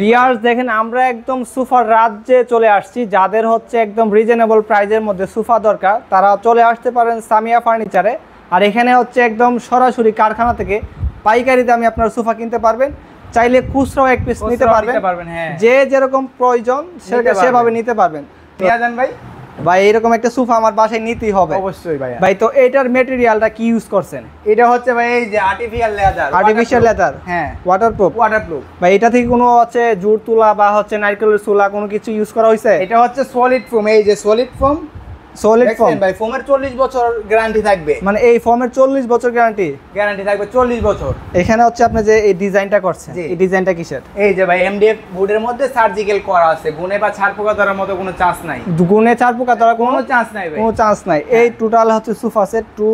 Viewers দেখেন আমরা একদম সোফার রাজ্যে চলে আসছি। যাদের হচ্ছে একদম রিজনেবল প্রাইজের মধ্যে সোফা দরকার তারা চলে আসতে পারেন সামিয়া ফার্নিচারে। আর এখানে হচ্ছে একদম সরাসরি কারখানা থেকে পাইকারি দামে আপনার সোফা কিনতে পারবেন, চাইলে খুচরাও এক পিস নিতে পারবেন। যে যেরকম প্রয়োজন সেভাবে নিতে পারবেন। ভাই এরকম একটা সোফা আমার বাসায় নিতেই হবে অবশ্যই ভাই। ভাই তো এটার ম্যাটেরিয়ালটা কি ইউজ করছেন? এটা হচ্ছে ভাই এই যে আর্টিফিশিয়াল লেদার। হ্যাঁ, ওয়াটারপ্রুফ। ভাই এটা থেকে কোনো হচ্ছে জুট তুলা বা হচ্ছে নারকেলের তুলা কোনো কিছু ইউজ করা হয়েছে? এটা হচ্ছে সলিড ফোম। এই যে সলিড ফোম ভাই, ফোমের 40 বছর গ্যারান্টি থাকবে। মানে এই ফোমের 40 বছর গ্যারান্টি থাকবে 40 বছর। এখানে হচ্ছে আপনি যে এই ডিজাইনটা করছেন, এই ডিজাইনটা কিসের? এই যে ভাই এমডিএফ বোর্ডের মধ্যে সার্জিক্যাল করা আছে। গুণে বা ছাড় পোকা ধরার মতো কোনো চান্স নাই। গুণে ছাড় পোকা ধরার কোনো চান্স নাই ভাই, কোনো চান্স নাই। এই টোটাল হচ্ছে সোফা সেট 2,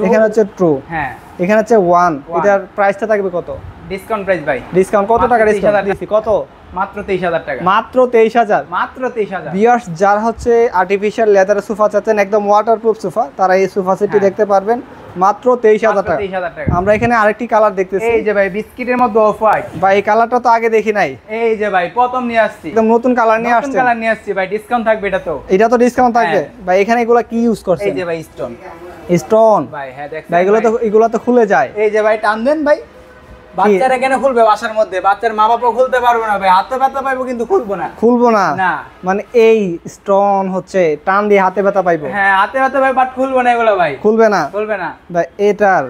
এখানে হচ্ছে 2, হ্যাঁ এখানে হচ্ছে 1। এটার প্রাইসটা থাকবে কত? ডিসকাউন্ট প্রাইস ভাই। ডিসকাউন্ট কত টাকা ডিসকাউন্ট দিছি? কত? মাত্র 23,000 টাকা। মাত্র 23,000। মাত্র 23,000। ভিউয়ার্স যারা হচ্ছে আর্টিফিশিয়াল লেদারের সোফা চাচ্ছেন, একদম ওয়াটারপ্রুফ সোফা, তারা এই সোফা সেটটি দেখতে পারবেন মাত্র 23,000 টাকা। আমরা এখানে আরেকটি কালার দেখতেছি। এই যে ভাই বিস্কিটের মধ্যে অফ হোয়াইট। ভাই এই কালারটা তো আগে দেখি নাই। এই যে ভাই প্রথম নিয়ে আসছি, একদম নতুন কালার নিয়ে আসছে। নতুন কালার নিয়ে আসছি ভাই, ডিসকাউন্ট থাকবে এটা তো। এটা তো ডিসকাউন্ট থাকবে ভাই। এখানে এগুলা কি ইউজ করছেন? এই যে ভাই স্টোন। স্টোন ভাই হ্যাঁ দেখছেন ভাই, এগুলো তো খুলে যায়। এই যে ভাই টান দেন ভাই, বাচ্চারা কেন খুলবে বাসার মধ্যে? বাচ্চার মা বাবা খুলতে পারবে না ভাই, হাতে ব্যথা পাইবো কিন্তু খুলবো না। না মানে এই স্টোন হচ্ছে টান দিয়ে হাতে ব্যথা পাইবো। হ্যাঁ হাতে ব্যথা পাই, বাট খুলবো না এগুলো ভাই। খুলবে না ভাই। এটার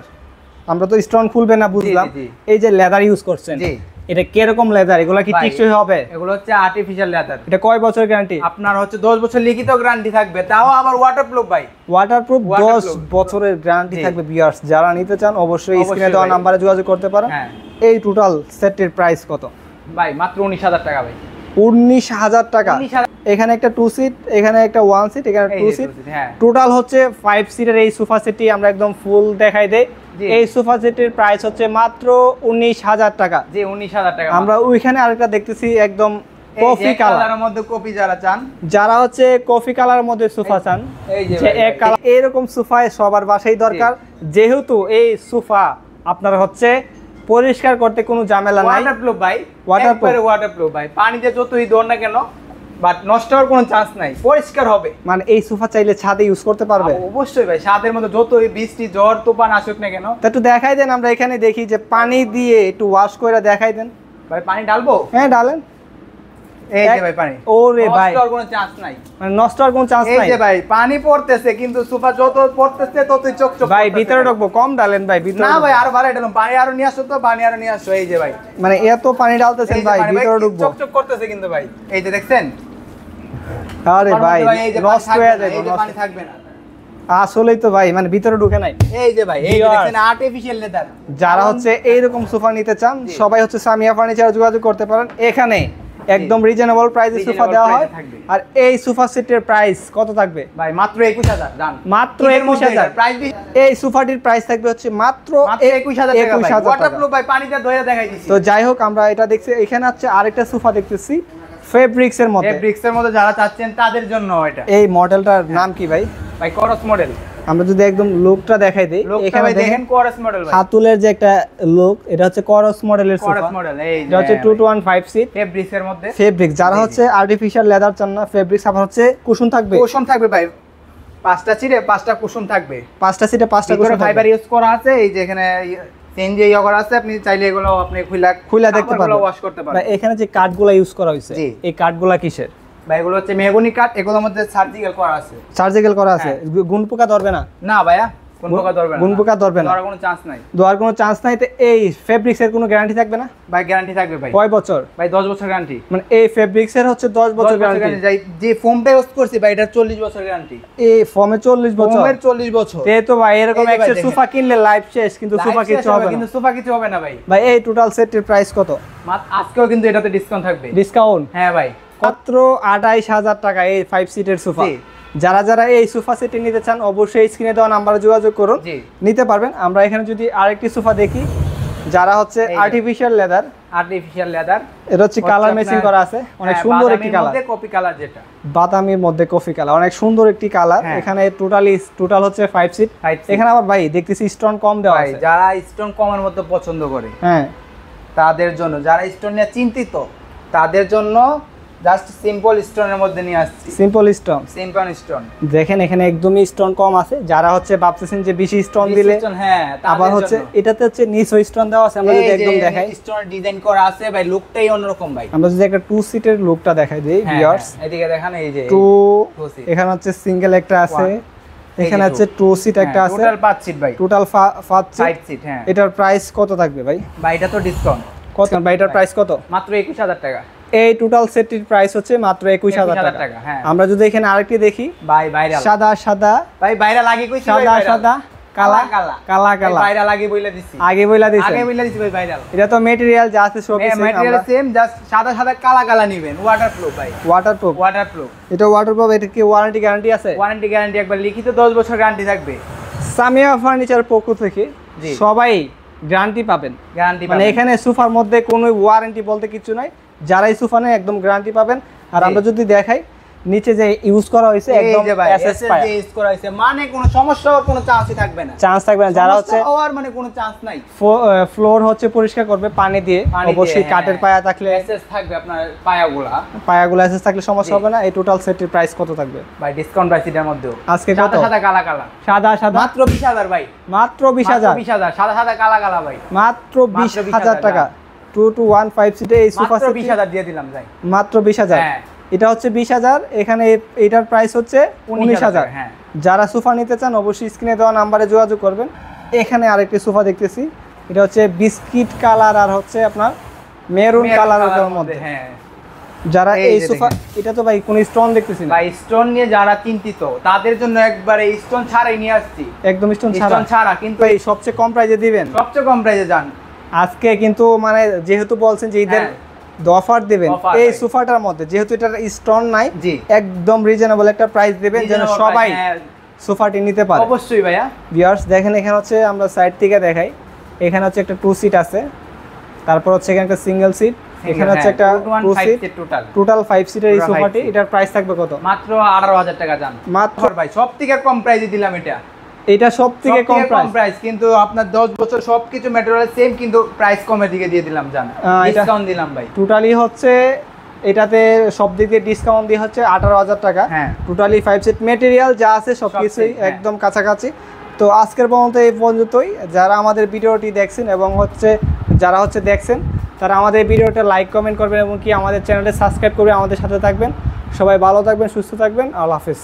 আমরা তো স্টোন খুলবে না বুঝলাম। এই যে লেদার ইউজ করছেন, এটা কি রকম লেদার? এগুলা কি টিকসই হবে? এগুলো হচ্ছে আর্টিফিশিয়াল লেদার। এটা কয় বছর গ্যারান্টি? আপনার হচ্ছে 10 বছর লিখিত গ্যারান্টি থাকবে, তাও আবার ওয়াটারপ্রুফ ভাই। ওয়াটারপ্রুফ 10 বছরের গ্যারান্টি থাকবে। ভিউয়ার্স যারা নিতে চান অবশ্যই স্ক্রিনে দেওয়া নম্বরে যোগাযোগ করতে পারেন। এই টোটাল সেটের প্রাইস কত ভাই? মাত্র 19,000 টাকা ভাই। 19,000 টাকা। এখানে একটা 2 সিট, এখানে একটা 1 সিট, এখানে 2 সিট, টোটাল হচ্ছে 5 সিটের এই সোফা সেটটি আমরা একদম ফুল দেখাই দেই। এই সোফা সেটের প্রাইস হচ্ছে মাত্র 19,000 টাকা। জি 19,000 টাকা। আমরা ওইখানে আরেকটা দেখতেছি একদম কফি কালারের মধ্যে, কফি যারা চান, যারা হচ্ছে কফি কালারের মধ্যে সোফা চান, এই যে এক কালার এরকম সোফা সবার বাসায় দরকার। যেহেতু এই সোফা আপনার হচ্ছে পরিষ্কার করতে কোনো ঝামেলা নাই। ওয়াটারপ্রুফ ভাই, ওয়াটারপ্রুফ ভাই। পানিতে যতই ধর না কেন বাট নষ্ট হওয়ার কোনো চান্স নাই, পরিষ্কার হবে। মানে এই সোফা চাইলে ছাদে ইউজ করতে পারবে? অবশ্যই ভাই, ছাদের মধ্যে যতই বৃষ্টি ঝড় তুফান আসুক না কেন। তা একটু দেখাই দেন, আমরা এখানে দেখি যে পানি দিয়ে একটু ওয়াশ করে দেখাই দেন। ভাই পানি ঢালবো? হ্যাঁ ডালেন। এই যে ভাই পানি, ওরে ভাই নষ্ট হওয়ার কোনো চান্স নাই। মানে নষ্ট হওয়ার কোনো চান্স নাই। এই যে ভাই পানি পড়তেছে কিন্তু সোফা যত পড়তেছে ততই চকচক। ভাই ভিতরে ঢুকবো, কম ডালেন ভাই ভিতরে। না ভাই আরো বাড়াই ডালুন, পানি আরো নিয়ে আসো তো, পানি আরো নিয়ে আসো। এই যে ভাই মানে এত পানি ডালতেছেন ভাই, ভিতরে ঢুকবো। চকচক করতেছে কিন্তু ভাই, এই যে দেখছেন। আরে ভাই নষ্ট হয়ে যাবে, পানি থাকবে না। আসলেই তো ভাই মানে ভিতরে ঢুকে নাই। এই যে ভাই এই দেখেন আর্টিফিশিয়াল লেদার। যারা হচ্ছে এইরকম সোফা নিতে চান সবাই হচ্ছে সামিয়া ফার্নিচারে যোগাযোগ করতে পারেন। এখানে একদম রিজনেবল প্রাইসে সোফা দেওয়া হয়। আর এই সোফা সেটের প্রাইস কত থাকবে ভাই? মাত্র 21,000। জান মাত্র 21,000 প্রাইস। এই সোফাটির প্রাইস থাকবে হচ্ছে মাত্র 21,000 টাকা ভাই। ওয়াটারপ্রুফ ভাই, পানিতে ধুয়ে দেখাই দিছি। তো যাই হোক আমরা এটা দেখছি। এখানে হচ্ছে আরেকটা সোফা দেখতেছি ফেব্রিক্সের মধ্যে। যারা চাচ্ছেন তাদের জন্য এটা। এই মডেলটার নাম কি ভাই? ভাই করস মডেল। আমরা যদি একদম লুকটা দেখাই দেই, এখানে দেখেন করস মডেল ভাই। হাতুলের যে একটা লুক, এটা হচ্ছে করস মডেলের সোফা। করস মডেল এই এটা হচ্ছে 215 সিট ফেব্রিক্সের মধ্যে। ফেব্রিক্স যারা হচ্ছে আর্টিফিশিয়াল লেদার চান না, ফেব্রিক্স আবার হচ্ছে কুশন থাকবে। কুশন থাকবে ভাই, 5টা সিটে 5টা কুশন থাকবে। 5টা সিটে 5টা কুশন ফাইবার ইউজ করা আছে। এই যে এখানে চেঞ্জ করা আছে, আপনি চাইলে এগুলো আপনি খুলে দেখতে পারবেন, ওয়াশ করতে পারবেন। এখানে যে কাঠগুলো ইউজ করা হয়েছে, এই কাঠগুলো কিসের ভাই? এগুলো হচ্ছে মেহগনি কাঠ, এগুলোর মধ্যে সার্জিক্যাল করা আছে। সার্জিক্যাল করা আছে। গুণ পোকা ধরবে না? না ভাইয়া, গুণ পোকা ধরবে না। গুণ পোকা ধরবে না, ধরার কোনো চান্স নাই। ধরার কোনো চান্স নাই। তো এই ফেব্রিক্সের কোনো গ্যারান্টি থাকবে না? ভাই গ্যারান্টি থাকবে ভাই। কয় বছর? ভাই 10 বছর গ্যারান্টি। মানে এই ফেব্রিক্সের হচ্ছে 10 বছর গ্যারান্টি। যে ফোমটা ইউজ করছি ভাই, এটা 40 বছর গ্যারান্টি। এই ফোমে 40 বছর? ফোমের 40 বছর। এই তো ভাই এরকম একটা সোফা কিনলে লাইফ শেষ, কিন্তু সোফা কিছু হবে না। কিন্তু সোফা কিছু হবে না ভাই। ভাই এই টোটাল সেটের প্রাইস কত? আজকেও কিন্তু এটাতে ডিসকাউন্ট থাকবে। ডিসকাউন্ট? হ্যাঁ ভাই, মাত্র 28,000 টাকা এই 5 সিটের সোফা। যারা এই সোফা সেটটি নিতে চান অবশ্যই স্ক্রিনে দেওয়া নাম্বারে যোগাযোগ করুন, নিতে পারবেন। আমরা এখানে যদি আরেকটি সোফা দেখি, যারা হচ্ছে আর্টিফিশিয়াল লেদার। এটা হচ্ছে কালার ম্যাচিং করা আছে, অনেক সুন্দর একটি কালার। কফি কালার, যেটা বাদামির মধ্যে কফি কালার, অনেক সুন্দর একটি কালার। এখানে টোটাল হচ্ছে 5 সিট। এখানে আবার ভাই দেখতেছি স্টোন কম দেওয়া আছে। যারা স্টোন কমের মধ্যে পছন্দ করে, হ্যাঁ তাদের জন্য, যারা স্টোন নিয়ে চিন্তিত তাদের জন্য জাস্ট সিম্পল স্টোনের মধ্যে নিয়ে আসছি। সিম্পল স্টোন, সিম্পল স্টোন দেখেন এখানে একদমই স্টোন কম আছে। যারা হচ্ছে ভাবতেছেন যে বেশি স্টোন দিলে, হ্যাঁ আবার হচ্ছে এটাতে হচ্ছে নিচে স্টোন দেওয়া আছে। আমরা যদি একদম দেখাই, স্টোন ডিজাইন করা আছে ভাই, লুকটাই অন্যরকম ভাই। আমরা যদি একটা 2 সিটের লুকটা দেখাই দিই ভিউয়ার্স, এদিকে দেখেন এই যে 2 এখানে হচ্ছে সিঙ্গেল একটা আছে, এখানে হচ্ছে 2 সিট একটা আছে, টোটাল 5 সিট ভাই, টোটাল 5 সিট। হ্যাঁ, এটার প্রাইস কত থাকবে ভাই? ভাই এটা তো ডিসকাউন্ট কত ভাই? এটার প্রাইস কত? মাত্র 21000 টাকা। এই টোটাল সেটটির প্রাইস হচ্ছে মাত্র 21000 টাকা। হ্যাঁ, আমরা যদি এখানে আরেকটি দেখি, ভাই ভাইরাল সাদা সাদা, ভাই ভাইরাল আগে কইছি, সাদা সাদা, কালা কালা কালা কালা, ভাইরাল আগে বইলা দিছি, আগে বইলা দিছি, ভাই ভাইরাল। এটা তো ম্যাটেরিয়াল যা আছে সব কিছু ম্যাটেরিয়াল সেম, জাস্ট সাদা সাদা কালা কালা নেবেন। ওয়াটারপ্রুফ ভাই, ওয়াটারপ্রুফ। এটা ওয়াটারপ্রুফ। এটা কি ওয়ারেন্টি গ্যারান্টি আছে? ওয়ারেন্টি গ্যারান্টি একবার লিখিত 10 বছর গ্যারান্টি থাকবে। সামিয়া ফার্নিচার পক্ষ থেকে সবাই গ্যারান্টি পাবেন। গ্যারান্টি মানে এখানে সোফার মধ্যে কোনো ওয়ারেন্টি বলতে কিছু নাই, যারাই সোফা নেয় একদম গ্যারান্টি পাবেন। আর আমরা যদি দেখাই নিচে যে ইউজ করা হয়েছে একদম এসএস পায়া ইউজ করা হয়েছে, মানে কোনো সমস্যা হওয়ার কোনো চান্সই থাকবে না, চান্স থাকবে না। যারা হচ্ছে হওয়ার মানে কোনো চান্স নাই। ফ্লোর হচ্ছে পরিষ্কার করবে পানি দিয়ে, অবশ্যই কাঠের পায়া থাকলে এসএস থাকবে, আপনার পায়াগুলো এসএস থাকলে সমস্যা হবে না। এই টোটাল সেটের প্রাইস কত থাকবে ভাই? ডিসকাউন্ট প্রাইস এর মধ্যে আজকে কত? সাদা কালা কালা, সাদা সাদা মাত্র 20000 ভাই, মাত্র 20000, 20000 সাদা সাদা কালা কালা ভাই, মাত্র 20000 টাকা। 2-1-5 সিটে এই সোফা মাত্র 20000 দিয়ে দিলাম ভাই, মাত্র 20000। এটা হচ্ছে 20000, এখানে এটার প্রাইস হচ্ছে 19000। হ্যাঁ, যারা সোফা নিতে চান অবশ্যই স্ক্রিনে দেওয়া নাম্বারে যোগাযোগ করবেন। এখানে আরেকটি সোফা দেখতেছি, এটা হচ্ছে বিস্কিট কালার আর হচ্ছে আপনার মেরুন কালারের মধ্যে। হ্যাঁ, যারা এই সোফা, এটা তো ভাই কোন স্টোন দেখতেছি না ভাই, স্টোন নিয়ে যারা চিন্তিত তাদের জন্য একবারে স্টোন ছাড়াই নিয়ে আসছি, একদম স্টোন ছাড়া। কিন্তু এই সবচেয়ে কম প্রাইসে দিবেন, সবচেয়ে কম প্রাইসে যান আজকে। কিন্তু মানে যেহেতু বলছেন যে ঈদের অফার দিবেন এই সোফাটার মধ্যে, যেহেতু এটার স্টোন নাই, একদম রিজনেবল একটা প্রাইস দিবেন যেন সবাই সোফাটি নিতে পারে। অবশ্যই ভাইয়া। ভিউয়ার্স দেখেন, এখানে হচ্ছে আমরা সাইড থেকে দেখাই, এখানে হচ্ছে একটা 2 সিট আছে, তারপর হচ্ছে এখানে একটা সিঙ্গেল সিট, এখানে হচ্ছে একটা 2 সিট, টোটাল 5 সিটের এই সোফাটি। এটার প্রাইস থাকবে কত? মাত্র 18000 টাকা জান। মাত্র ভাই, সবথেকে কম প্রাইসে দিলাম এটা। এটা সবথেকে কম প্রাইস, কিন্তু আপনার 10 বছর সবকিছু ম্যাটেরিয়াল সেম, কিন্তু প্রাইস কমের দিকে দিয়ে দিলাম জান, ডিসকাউন্ট দিলাম ভাই। টোটালি হচ্ছে এটাতে সব দিক দিয়ে ডিসকাউন্ট দিয়ে হচ্ছে 18000 টাকা। হ্যাঁ, টোটালি 5 সিট ম্যাটেরিয়াল যা আছে সবকিছুই একদম কাছাকাছি। তো আজকের পর্যন্ত এই পর্যন্তই। যারা আমাদের ভিডিওটি দেখছেন এবং হচ্ছে যারা হচ্ছে দেখছেন, তারা আমাদের ভিডিওটা লাইক কমেন্ট করবেন এবং কি আমাদের চ্যানেলটা সাবস্ক্রাইব করে আমাদের সাথে থাকবেন। সবাই ভালো থাকবেন, সুস্থ থাকবেন। আল্লাহ হাফেজ।